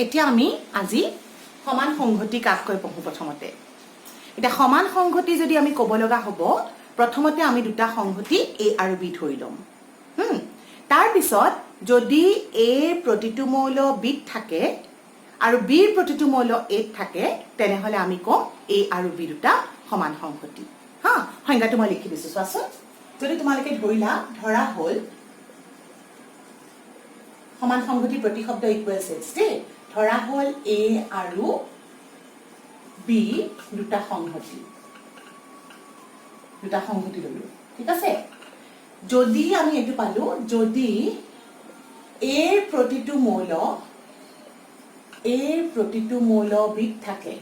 এতিয়া আমি আজি সমান সংহতি কাক কয় পঢ়ো প্ৰথমতে এটা সমান সংহতি যদি আমি ক'ব লগা হ'ব প্ৰথমতে আমি দুটা সংহতি a আৰু b ধৰি লম তাৰ পিছত যদি a প্ৰতিটো মৌল b থাকে আৰু b প্ৰতিটো মৌল a থাকে তেনেহলে আমি কম a আৰু b দুটা সমান সংহতি হা সংজ্ঞাটো মই লিখি দিছো চোৱাচোন যদি তোমালোকে ধৰা হ'ল সমান সংহতি প্ৰতিশব্দ ইকুৱেল সেটছ দে ধৰা হ'ল a আৰু b দুটা সংহতি ললো ঠিক আছে যদি আমি এটো পালো যদি a প্ৰতিটো মৌল b থাকে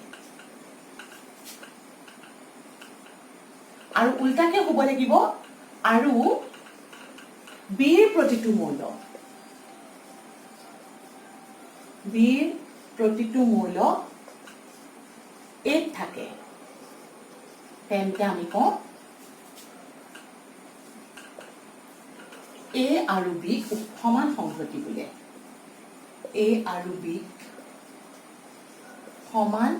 আৰু উল্টাকে হ'ব লাগিব আৰু b প্ৰতিটো মৌল a থাকে তেন্তে আমি কম a আৰু b সমান সংহতি বোলে a আৰু b সমান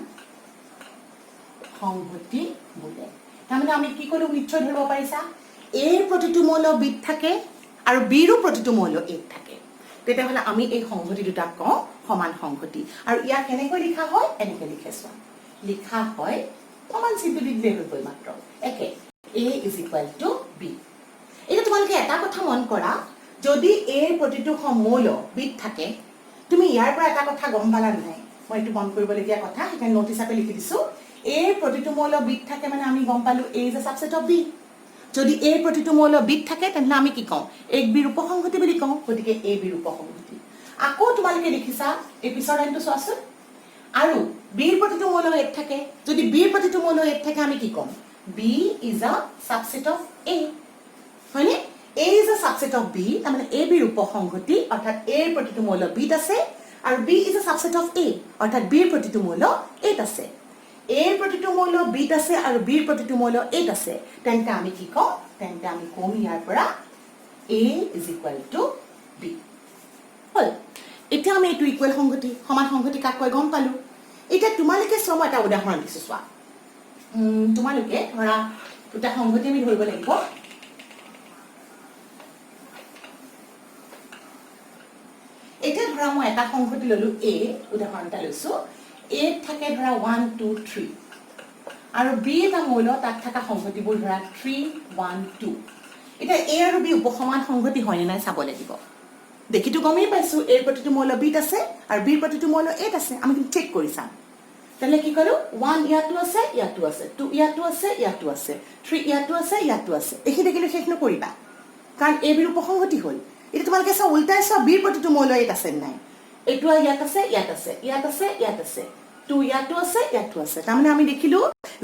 সংহতি বোলে তাৰমানে আমি কি কলো নিশ্চয় ধৰিব পাৰিছা a প্ৰতিটো মৌল b থাকে আৰু b ৰ প্ৰতিটো মৌল a থাকে তেতিয়াহলে আমি এই সংহতি দুটা কওঁ সমান সংহতি আৰু ইয়া কেনেকৈ লিখা হয় এনেকৈ লিখেছো লিখা হয় সমান চিম্পলি দিলে হৈ গ'ল মাত্ৰ একে a = b এটা তোমালোকে এটা কথা মন কৰা যদি a প্ৰতিটো মৌল b থাকে তুমি ইয়াৰ পৰা এটা কথা গম পালা নাই মই এটো মন কৰিবলগীয়া কথা এখানে নোট হিচাপে লিখি দিছো a প্ৰতিটো মৌল b থাকে মানে আমি গম পালো a is a subset of b যদি a প্ৰতিটো মৌল b থাকে তেন্তে আমি কি কওঁ a b ৰ উপসংহতি বুলি কওঁ গতিকে a b ৰ উপসংহতি আকৌ তোমালোকে দেখিছা এই পিছৰ লাইনটো চোৱাচোন আৰু b ৰ প্ৰতিটো মৌল a থাকে যদি b ৰ প্ৰতিটো মৌল a থাকে আমি কি কম b is a subset of a হয়নে a is a subset of b তাৰমানে a b ৰ উপসংহতি অৰ্থাৎ a ৰ প্ৰতিটো মৌল b আছে আৰু b is a subset of a অৰ্থাৎ b ৰ প্ৰতিটো মৌল a আছে a ৰ প্ৰতিটো মৌল b আছে আৰু b ৰ প্ৰতিটো মৌল a আছে তেন্তে আমি কি কম তেন্তে আমি কম ইয়াৰ পৰা a = b হল এতিয়া আমি এইটো ইকুৱেল সংহতি সমান সংহতি কাক কয় গম পালো এতিয়া তোমালোকে চোৱা এটা উদাহৰণ দিছো চোৱা তোমালোকে ধৰা দুটা সংহতি আমি ধৰিব লাগিব এতিয়া ধৰা মই এটা সংহতি ললো a উদাহৰণ এটা লৈছো a থাকে ধৰা 1 2 3 আৰু b এটা মৌল তাত থকা সংহতিবোৰ ধৰা 3 1 2 এটা a আৰু b উপসমান সংহতি হয় নে নাই চাব লাগিব দেখিটো গমেই পাইছো a ৰ প্ৰতিটো মৌল b আছে আৰু b ৰ প্ৰতিটো মৌল a আছে আমি চেক কৰি চাম তেনে কি কৰো 1 ইয়াতো আছে 2 ইয়াতো আছে 3 ইয়াতো আছে এখি দেখিলে শেষ নকৰিবা কাৰণ a b ৰ উপসংহতি হ'ল এটা তোমালোকে সব উল্টাই সব b ৰ প্ৰতিটো মৌল a আছে নাই এটো ইয়াত আছে 2 ইয়াতো আছে তাৰমানে আমি দেখিলো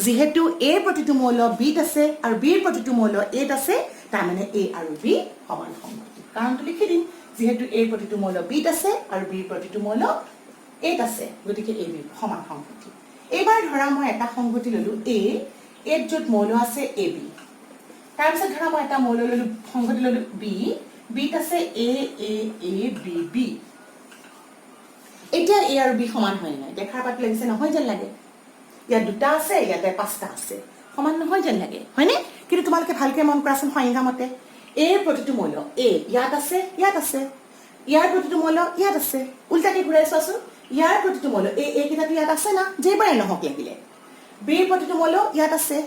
যেহেতু a ৰ প্ৰতিটো মৌল b আছে আৰু b ৰ প্ৰতিটো মৌল a আছে তাৰমানে a আৰু b সমান সংহতি কাৰণটো লিখি দিম যেহেতু a ৰ প্ৰতিটো মৌল b আছে আৰু b ৰ প্ৰতিটো মৌল a আছে গতিকে a b সমান সংহতি এবাৰ ধৰা মই এটা সংহতি ললো a এত যত মৌল আছে ab তাৰ পিছত ধৰা মই এটা মৌল ললো সংহতি ললো b b ত আছে a b b এতিয়া a আৰু b সমান হয় নাই দেখাৰ পাত লাগিছে নহয় যেন লাগে ইয়াত দুটা আছে ইয়াতে পাঁচটা আছে সমান নহয় যেন লাগে হয়নে কিন্তু তোমালোকে ভালকে মন কৰাচোন সংজ্ঞা মতে a ৰ প্ৰতিটো মৌল a ইয়াত আছে ইয়াৰ প্ৰতিটো মৌল ইয়াত আছে উল্টাকে ঘূৰাই চোৱাচোন ইয়াৰ প্ৰতিটো মৌল a কিটাটো ইয়াত আছে না যেবাৰে নহক লাগিলে b ৰ প্ৰতিটো মৌল ইয়াত আছে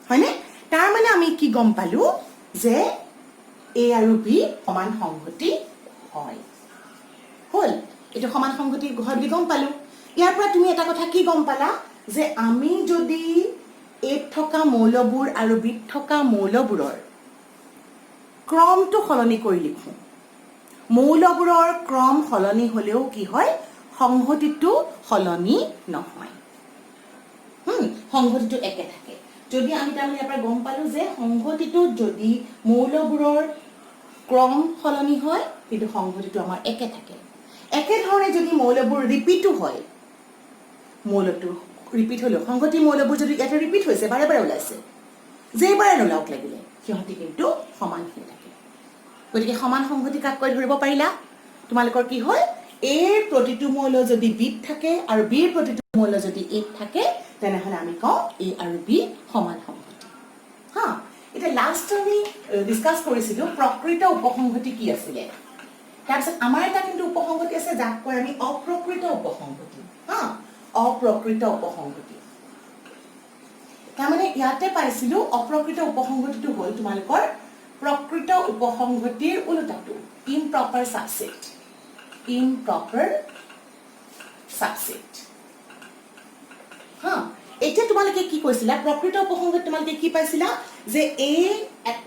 হয়নে তাৰ মানে আমি কি গম পালো যে a আৰু b সমান সংহতি হয় হল এটো সমান সংহতি হয় বুলি গম পালো ইয়াৰ পৰা তুমি এটা কথা কি গম পালা যে আমি যদি a থকা মৌলবোৰ আৰু b থকা মৌলবোৰৰ ক্ৰমটো সলনি কৰি লিখো মৌলবোৰৰ ক্ৰম সলনি হলেও কি হয় সংহতিটো সলনি নহয় সংহতিটো একে থাকে যদি আমি তাৰমানে ইয়াৰ পৰা গম পালো যে সংহতিটো যদি মৌলবোৰৰ ক্ৰম সলনি হয় কিন্তু সংহতিটো আমাৰ একে থাকে একে ধৰণে যদি মৌলবোৰ ৰিপিটো হয় মৌলটো ৰিপিট হলো সংহতি মৌলবোৰ যদি এটা ৰিপিট হৈছে বাৰে বাৰে ওলাইছে যেবাৰে নোলাওক লাগিলে সিহঁতি কিন্তু সমান হৈ থাকে গতিকে সমান সংহতি কাক কৈ ধৰিব পাৰিলা তোমালোকৰ কি হয় এৰ প্ৰতিটো মৌল যদি বিত থাকে আৰু বিৰ প্ৰতিটো মৌল যদি এত থাকে তেনেহলে আমি কওঁ এ আৰু বি সমান সংহতি হা এটা লাষ্ট আমি ডিসকাস কৰিছিলো প্ৰকৃত উপসংহতি কি আছিল তাৰপিছত আমাৰ এটা কিন্তু উপসংহতি আছে যাক কয় আমি অপ্ৰকৃত উপসংহতি হা অপ্ৰকৃত উপসংহতি তাৰমানে ইয়াতে পাইছিলো অপ্ৰকৃত উপসংহতিটো হ'ল তোমালোকৰ প্ৰকৃত উপসংহতিৰ উল্টাটো ইমপ্ৰপাৰ সাবসেট improper subset হ্যাঁ এটা তোমালকে কি কৈছিলা প্ৰকৃত উপসংগতি তোমালকে কি পাইছিলা যে a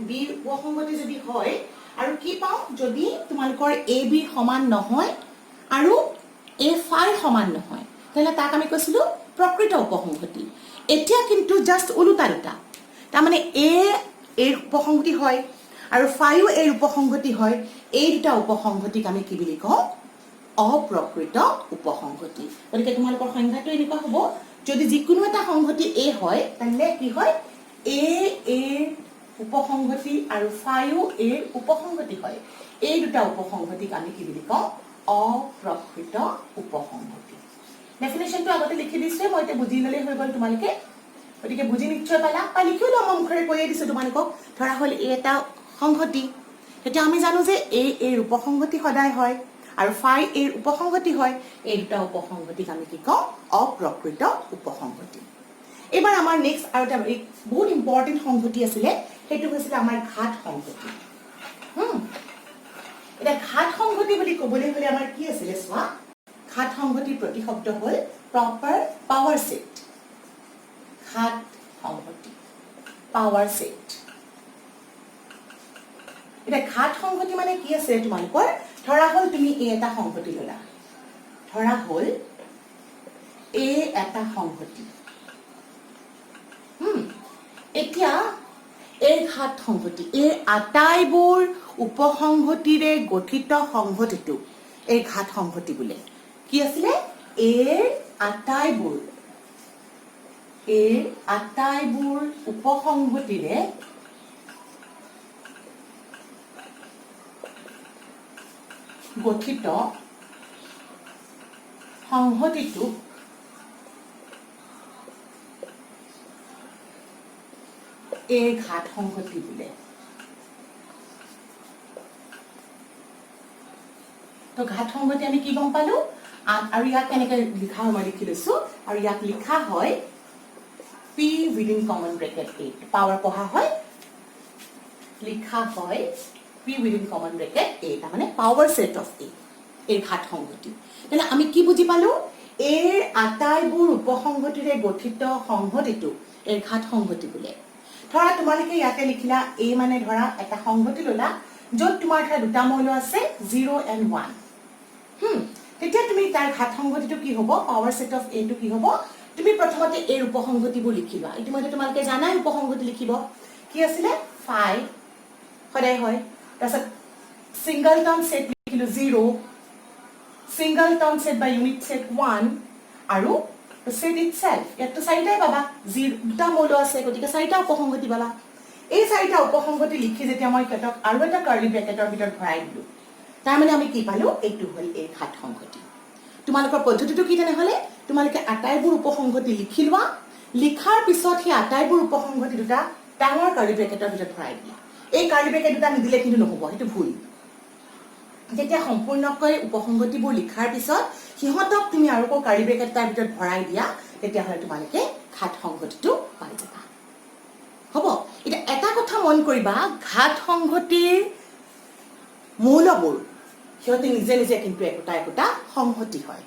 b উপসংগতি যদি হয় আৰু কি পাও যদি তোমালকৰ a b সমান নহয় আৰু a phi সমান নহয় তাহলে তাক আমি কৈছিলো প্ৰকৃত উপসংগতি এতিয়া কিন্তু জাস্ট উলুটা দুটা তাৰ মানে a এৰ উপসংগতি হয় আৰু phi এৰ উপসংগতি হয় এই দুটা উপসংগতিক আমি কি বুলি কওঁ অপ্ৰকৃত উপসংগতি গতিকে তোমালোকৰ সংখ্যাটো এনেকুৱা হ'ব যদি যিকোনো এটা সংগতি a হয় তাহলে কি হয় a এৰ উপসংগতি আৰু phi এৰ উপসংগতি হয় এই দুটা উপসংগতিক আমি কি বুলি কওঁ অপ্ৰকৃত উপসংগতি ডেফিনেশনটো আগতে লিখি দিছে মই এটা বুজি ললে হৈ গল তোমালোকে গতিকে বুজি নিশ্চয় পালা বা লিখিও লম মুখৰে কৈ দিছো তোমালোকক ধৰা হল এটা সংগতি তেতিয়া আমি জানো যে a এৰ উপসংগতি সদায় হয় আৰু phi এৰ উপসংগতি হয় এই দুটা উপসংগতিক আমি কি কওঁ অপ্ৰকৃত উপসংগতি এবাৰ আমাৰ নেক্সট আৰু এটা বহুত ইম্পৰ্টেন্ট সংগতি আছিল হেতু হৈছিল আমাৰ ঘাত সংগতি এটা ঘাত সংগতি বুলি ক'বলৈ হলে আমাৰ কি আছিল সোৱা ঘাত সংগতিৰ প্ৰতিশব্দ হ'ল প্ৰপাৰ পাৱাৰ সেট ঘাত সংগতি পাৱাৰ সেট এটা ঘাত সংগতি মানে কি আছে তোমালোকৰ ধৰা হল তুমি এ এটা সংগতি ললা ধৰা হল এ এটা সংগতি এতিয়া এই ঘাত সংগতি এই আটাইবোৰ উপসংগতিৰে গঠিত সংগতিটো এই ঘাত সংগতি বোলে কি আছিলে এৰ আটাইবোৰ উপসংগতিৰে গঠিত সংহতিটো এই ঘাত সংহতি বোলে তো ঘাত সংহতি আমি কি গম পালো আৰু ইয়াক কেনেকৈ লিখা হয় মই লিখি লৈছো আৰু ইয়াক লিখা হয় p within common bracket a power পঢ়া হয় লিখা হয় p within common bracket a তাৰ মানে power set of a এই ঘাত সংগতি তেনে আমি কি বুজি পালো এৰ আটাইবোৰ উপসংগতিৰে গঠিত সংগতিটো এই ঘাত সংগতি বোলে ধৰা তোমালোকে ইয়াতে লিখিলা a মানে ধৰা এটা সংগতি ললা যত তোমাৰ ধৰা দুটা মৌল আছে 0 and 1 তেতিয়া তুমি তাৰ ঘাত সংগতিটো কি হ'ব পাৱাৰ সেট অফ a টো কি হ'ব তুমি প্ৰথমতে এৰ উপসংগতিবোৰ লিখিবা ইতিমধ্যে তোমালোকে জানাই উপসংগতি লিখিব কি আছিল phi সদায় হয় তাৰছত সিঙ্গল টাৰ্ম সেট লিখিলো 0 সিঙ্গল টাৰ্ম সেট বা ইউনিট সেট 1 আৰু সেট ইটসেলফ ইয়াতো চাৰিটাই পাবা দুটা মৌল আছে গতিকে চাৰিটা উপসংগতি পাবা এই চাৰিটা উপসংগতি লিখি যেতিয়া মই কেটক আৰু এটা কাৰ্লি ব্ৰেকেটৰ ভিতৰত ভৰাই দিলো তাৰ মানে আমি কি পালো এইটো হ'ল এই ঘাত সংগতি তোমালোকৰ পদ্ধতিটো কি তেনেহলে তোমালোকে আটাইবোৰ উপসংগতি লিখি লোৱা লিখাৰ পিছত সেই আটাইবোৰ উপসংগতি দুটা ডাঙৰ কাৰ্লি ব্ৰেকেটৰ ভিতৰত ভৰাই দিয়া এই কাৰ্লি ব্ৰেকেট দুটা নিদিলে কিন্তু নহব সেইটো ভুল যেতিয়া সম্পূৰ্ণকৈ উপসংগতিবোৰ লিখাৰ পিছত সিহঁতক তুমি আৰু কো কাৰ্লি ব্ৰেকেট তাৰ ভিতৰত ভৰাই দিয়া তেতিয়া হলে তোমালোকে ঘাত সংগতিটো পাই যাবা হ'ব এটা এটা কথা মন কৰিবা ঘাত সংগতিৰ মৌলবোৰ সিহঁতে নিজে নিজে কিন্তু একোটা সংহতি হয়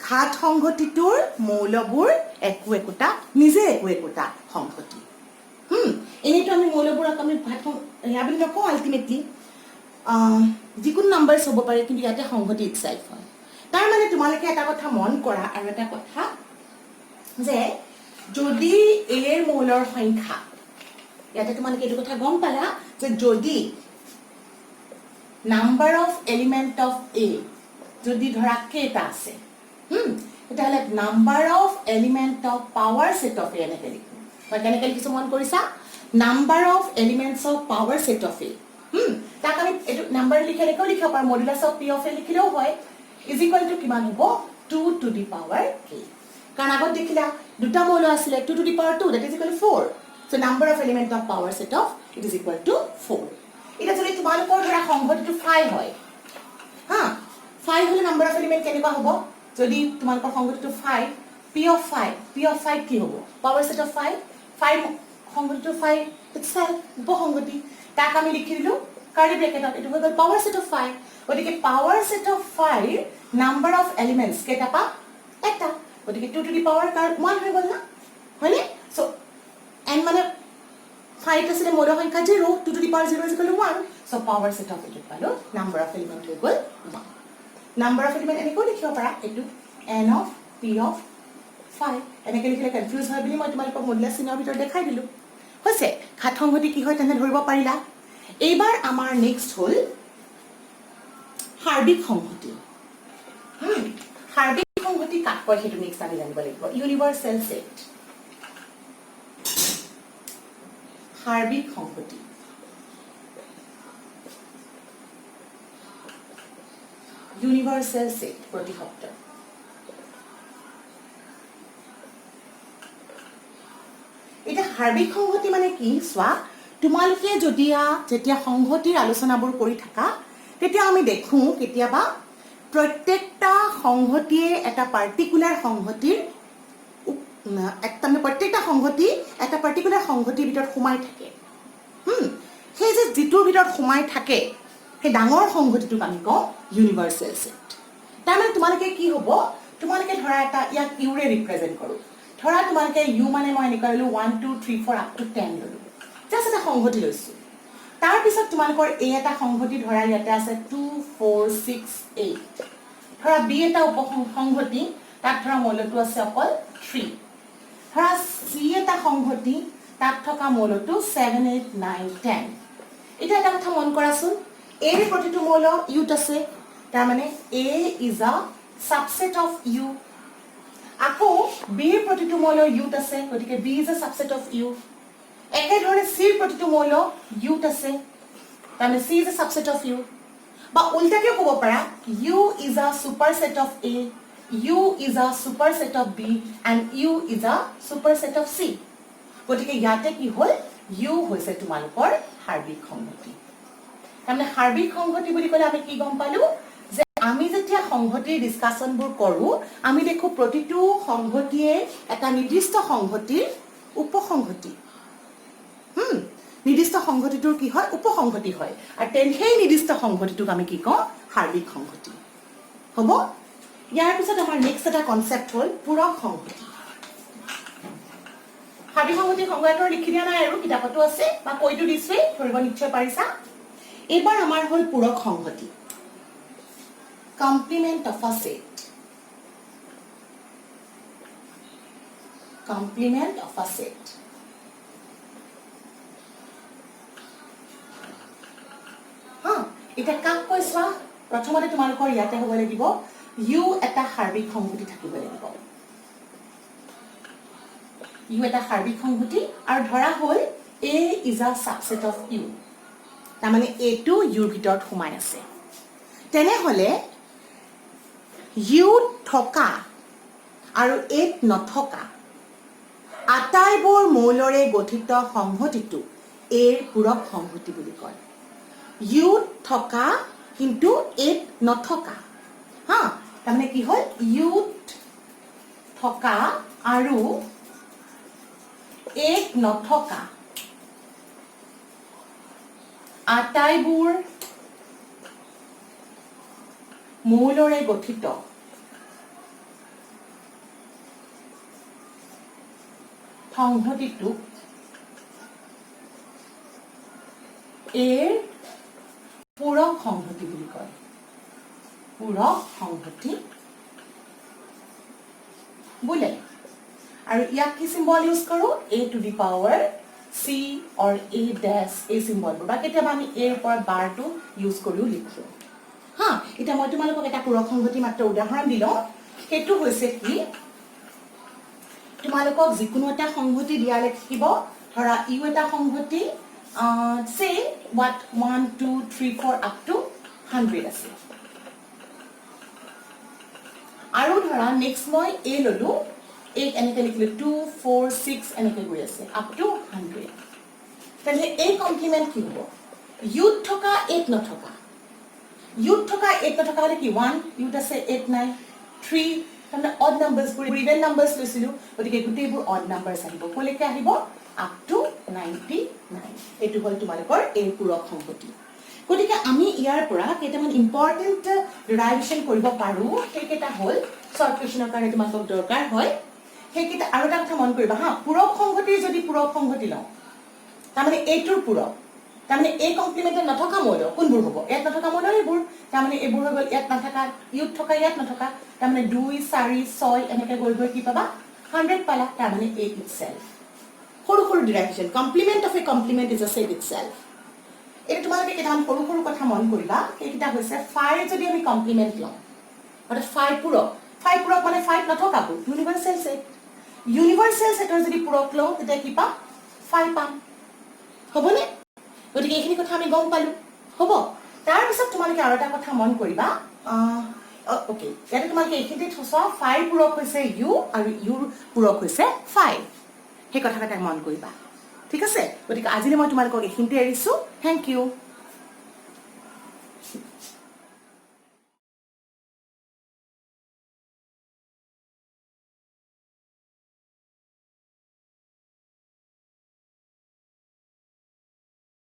ঘাত সংগতিটোৰ মৌলবোৰ একোটা নিজে একোটা সংহতি এনেটো আমি মৌলবোৰক আমি ঘাত ইয়া বুলি নকওঁ আলটিমেটলি যিকোনো নাম্বাৰছ হ'ব পাৰে কিন্তু ইয়াতে সংহতি ইটসেলফ হয় তাৰ মানে তোমালোকে এটা কথা মন কৰা আৰু এটা কথা যে যদি এৰ মৌলৰ সংখ্যা ইয়াতে তোমালোকে এইটো কথা গম পালা যে যদি number of element of A যদি ধৰা কেটা আছে তেতিয়াহ'লে number of element of power set of A এনেকৈ লিখো মই কেনেকৈ লিখিছো মন কৰিছা number of elements of power set of A তাক আমি এইটো নাম্বাৰ লিখে লিখিব পাৰোঁ modulus of P of A লিখিলেও হয় ইজ ইকুৱেল টু কিমান হ'ব 2 টু দি পাৱাৰ k কাৰণ আগত দেখিলা দুটা মৌল আছিলে 2 to the power 2 that is equal to 4 so number of element of power set of it is equal to 4 এটা যদি তোমালোকৰ ধৰা সংহতিটো 5 হয় হা 5 হলে number of element কেনেকুৱা হ'ব যদি তোমালোকৰ সংহতিটো 5 p of 5 কি হ'ব power set of 5 সংহতিটো 5 itself উপসংহতি তাক আমি লিখি দিলো কাৰ্লি ব্ৰেকেটত এটো হৈ গ'ল power set of 5 গতিকে power set of 5 number of elements কেটা পা এটা গতিকে 2 to the power 1 হৈ গ'ল না হয়নে সো n মানে 5 আছে মৌল সংখ্যা 0 2 to the power 0 is equal to 1 so power set of it পালো number of element হৈ গ'ল 1 number of element এনেকৈ লিখিব পাৰা এটো n of p of 5 এনেকৈ লিখিলে কনফিউজ হয় বুলি মই তোমালোকক মডুলাছ চিনৰ ভিতৰত দেখাই দিলো হৈছে ঘাত সংহতি কি হয় তেনে ধৰিব পাৰিলা এইবাৰ আমাৰ নেক্সট হল হাৰ্বিক সংহতি হাৰ্বিক সংহতি কাক কয় হেতু নেক্সট আমি জানিব লাগিব ইউনিভাৰ্সেল সেট হাৰ্বিক সংহতি ইউনিভাৰ্সেল সেট প্ৰতিশব্দ এটা হাৰ্বিক সংহতি মানে কি সোৱা তোমালোকে যদিয়া যেতিয়া সংহতিৰ আলোচনাবোৰ কৰি থাকা তেতিয়া আমি দেখো কেতিয়াবা প্ৰত্যেকটা সংহতিয়ে এটা পাৰ্টিকুলাৰ সংহতিৰ প্ৰত্যেকটা সংহতি এটা পাৰ্টিকুলাৰ সংহতিৰ ভিতৰত সোমাই থাকে সেই যে যিটোৰ ভিতৰত সোমাই থাকে সেই ডাঙৰ সংহতিটোক আমি কওঁ ইউনিভাৰ্সেল সেট তাৰমানে তোমালোকে কি হ'ব তোমালোকে ধৰা এটা ইয়াক ইউৰে ৰিপ্ৰেজেন্ট কৰো ধৰা তোমালোকে ইউ মানে মই এনেকৈ ললো 1 2 3 4 আপ টু 10 ললো জাস্ট এটা সংহতি লৈছো তাৰ পিছত তোমালোকৰ এ এটা সংহতি ধৰা ইয়াতে আছে 2 4 6 8 ধৰা বি এটা উপসংহতি তাত ধৰা মৌলটো আছে অকল 3 ধৰা সি এটা সংহতি তাত থকা মৌলটো 7 8 9 10 এটা এটা কথা মন কৰাছোন এ ৰ প্ৰতিটো মৌল ইউত আছে তাৰ মানে A is a subset of U আকৌ বি ৰ প্ৰতিটো মৌল ইউত আছে গতিকে B is a subset of U একে ধৰণে সি ৰ প্ৰতিটো মৌল ইউত আছে তাৰমানে C is a subset of U বা উল্টাকে ক'ব পাৰা U is a superset of A U is a superset of B and U is a superset of সি গতিকে ইয়াতে কি হ'ল ইউ হৈছে তোমালোকৰ হাৰ্বিক সংহতি তাৰমানে হাৰ্বিক সংহতি বুলি ক'লে আমি কি গম পালো যে আমি যেতিয়া সংহতিৰ ডিসকাশনবোৰ কৰো আমি দেখো প্ৰতিটো সংহতিয়ে এটা নিৰ্দিষ্ট সংহতিৰ উপসংহতি নিৰ্দিষ্ট সংহতিটোৰ কি হয় উপসংহতি হয় আৰু সেই নিৰ্দিষ্ট সংহতিটোক আমি কি কওঁ হাৰ্বিক সংহতি হ'ব ইয়াৰ পিছত আমাৰ নেক্সট এটা কনসেপ্ট হ'ল পূৰক সংহতি হাৰ্বিক সংহতি সংজ্ঞাটো লিখি দিয়া নাই আৰু কিতাপতো আছে বা কৈটো দিছে ধৰিব নিশ্চয় পাৰিছা এবাৰ আমাৰ হ'ল পূৰক সংহতি complement of a set complement of a set এটা কাক কৈছা প্ৰথমতে তোমালোকৰ ইয়াতে হ'ব লাগিব ইউ এটা হাৰ্বিক সংহতি থাকিব লাগিব ইউ এটা হাৰ্বিক সংহতি আৰু ধৰা হ'ল A is a subset of U তাৰমানে এ টু ইউৰ ভিতৰত সোমাই আছে তেনেহলে ইউ থকা আৰু এত নথকা আটাইবোৰ মৌলৰে গঠিত সংহতিটো এৰ পূৰক সংহতি বুলি কয় ইউ থকা কিন্তু এত নথকা হা তাৰমানে কি হ'ল ইউ থকা আৰু এত নথকা আটাইবোৰ মৌলৰে গঠিত সংহতিটো এৰ পূৰক সংহতি বুলি কয় পূৰক সংহতি বোলে আৰু ইয়াক কি সিম্বল ইউজ কৰো a to the power c or a dash এই সিম্বলবোৰ বা কেতিয়াবা আমি a ৰ ওপৰত বাৰটো ইউজ কৰিও লিখো হা এটা মই তোমালোকক এটা পূৰক সংহতি মাত্ৰ উদাহৰণ দিলো হেতু হৈছে কি তোমালোকক যিকোনো এটা সংহতি দিয়া লিখিব ধৰা ইউ এটা সংহতি say what 1 2 3 4 up to 100 আছে আৰু ধৰা নেক্সট মই a ললো a এনেকৈ লিখিলো 2 4 6 এনেকৈ গৈ আছে আপ টু 100 তেনে a কমপ্লিমেন্ট কি হ'ব ইউত থকা 8 নথকা ইউত থকা 8 নথকা হলে কি 1 ইউত আছে 8 নাই 3 মানে অড নাম্বাৰছ বোৰ ইভেন নাম্বাৰছ লৈছিলো গতিকে গোটেইবোৰ অড নাম্বাৰছ আহিব কলৈকে আহিব আপ টু 99 এটো হল তোমালোকৰ a পূৰক সংহতি গতিকে আমি ইয়াৰ পৰা কেইটামান ইম্পৰ্টেন্ট ডেৰাইভেশ্যন কৰিব পাৰো সেইকেইটা হল শৰ্ট কুৱেশ্যনৰ কাৰণে তোমালোকক দৰকাৰ হয় সেইকেইটা আৰু এটা কথা মন কৰিবা হা পূৰক সংহতিৰ যদি পূৰক সংহতি লওঁ তাৰমানে এইটোৰ পূৰক তাৰমানে এই কমপ্লিমেন্টত নথকা মৌল কোনবোৰ হ'ব ইয়াত নথকা মৌল এইবোৰ তাৰমানে এইবোৰ হৈ গ'ল ইয়াত নথকা ইউত থকা ইয়াত নথকা তাৰমানে 2 4 6 এনেকৈ গৈ গৈ কি পাবা 100 পালা তাৰমানে a itself সৰু সৰু derivation complement of A complement is a set itself এটা তোমালোকে কেইটামান সৰু সৰু কথা মন কৰিবা এইকেইটা হৈছে 5 যদি আমি কমপ্লিমেন্ট লওঁ অৰ্থাৎ 5 পূৰক মানে 5 নথকাবোৰ ইউনিভাৰ্সেল সেট ইউনিভাৰ্সেল সেটৰ যদি পূৰক লওঁ তেতিয়া কি পাম 5 পাম হ'বনে গতিকে এইখিনি কথা আমি গম পালো হ'ব তাৰ পিছত তোমালোকে আৰু এটা কথা মন কৰিবা ওকে ইয়াতে তোমালোকে এইখিনিতে থোৱা 5 পূৰক হৈছে u আৰু u পূৰক হৈছে 5 সেই কথাটা মন কৰিবা ঠিক আছে গতিকে আজিলৈ মই তোমালোকক এইখিনিতে এৰিছো থ্যাংক ইউ